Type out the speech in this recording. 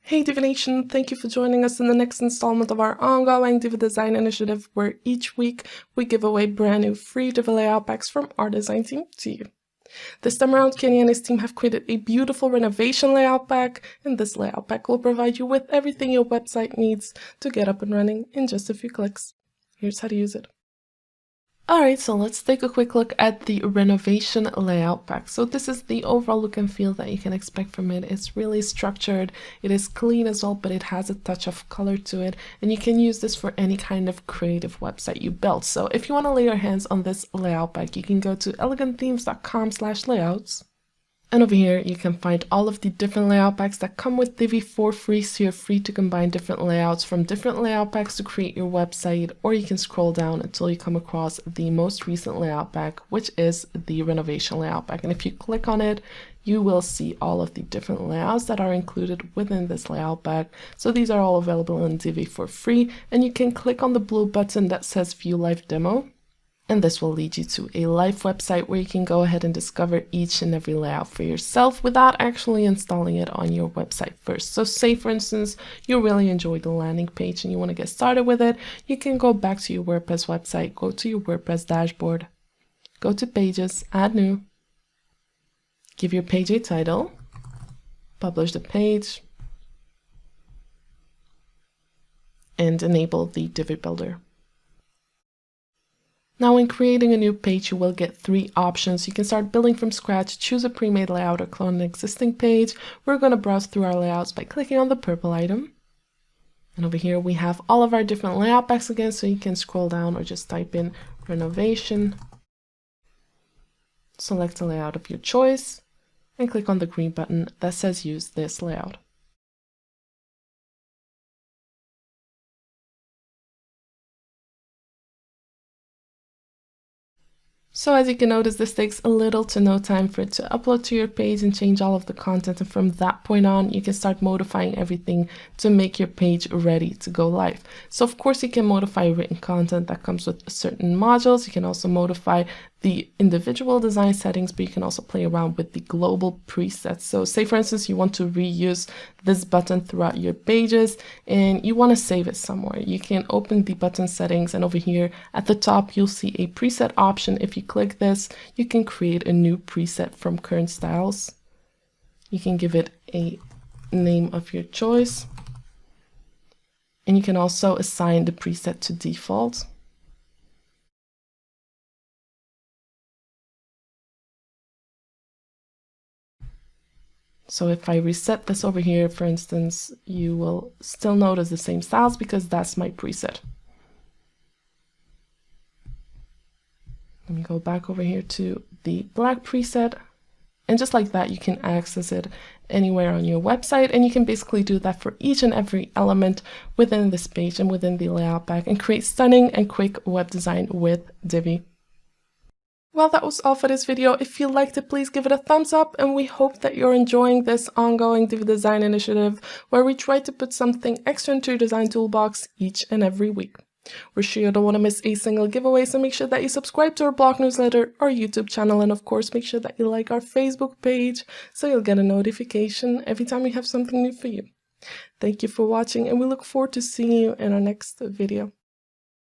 Hey Divi Nation, thank you for joining us in the next installment of our ongoing Divi Design Initiative, where each week we give away brand new free Divi Layout Packs from our design team to you. This time around, Kenny and his team have created a beautiful renovation layout pack, and this layout pack will provide you with everything your website needs to get up and running in just a few clicks. Here's how to use it. Alright, so let's take a quick look at the renovation layout pack. So this is the overall look and feel that you can expect from it. It's really structured, it is clean as well, but it has a touch of color to it, and you can use this for any kind of creative website you build. So if you want to lay your hands on this layout pack, you can go to elegantthemes.com/layouts. And over here, you can find all of the different layout packs that come with Divi for free, so you're free to combine different layouts from different layout packs to create your website, or you can scroll down until you come across the most recent layout pack, which is the renovation layout pack. And if you click on it, you will see all of the different layouts that are included within this layout pack. So these are all available in Divi for free, and you can click on the blue button that says View Live Demo. And this will lead you to a live website where you can go ahead and discover each and every layout for yourself without actually installing it on your website first. So say, for instance, you really enjoy the landing page and you want to get started with it, you can go back to your WordPress website, go to your WordPress dashboard, go to Pages, Add New, give your page a title, publish the page, and enable the Divi Builder. Now, when creating a new page, you will get three options. You can start building from scratch, choose a pre-made layout, or clone an existing page. We're going to browse through our layouts by clicking on the purple item. And over here, we have all of our different layout packs again, so you can scroll down or just type in renovation. Select a layout of your choice and click on the green button that says use this layout. So as you can notice, this takes a little to no time for it to upload to your page and change all of the content. And from that point on, you can start modifying everything to make your page ready to go live. So of course, you can modify written content that comes with certain modules. You can also modify the individual design settings, but you can also play around with the global presets. So say, for instance, you want to reuse this button throughout your pages and you want to save it somewhere. You can open the button settings, and over here at the top, you'll see a preset option. If you click this, you can create a new preset from current styles. You can give it a name of your choice, and you can also assign the preset to default. So if I reset this over here, for instance, you will still notice the same styles because that's my preset. Let me go back over here to the black preset. And just like that, you can access it anywhere on your website. And you can basically do that for each and every element within this page and within the layout pack and create stunning and quick web design with Divi. Well, that was all for this video. If you liked it, please give it a thumbs up, and we hope that you're enjoying this ongoing Divi Design Initiative, where we try to put something extra into your design toolbox each and every week. We're sure you don't want to miss a single giveaway, so make sure that you subscribe to our blog newsletter, our YouTube channel, and of course, make sure that you like our Facebook page so you'll get a notification every time we have something new for you. Thank you for watching, and we look forward to seeing you in our next video.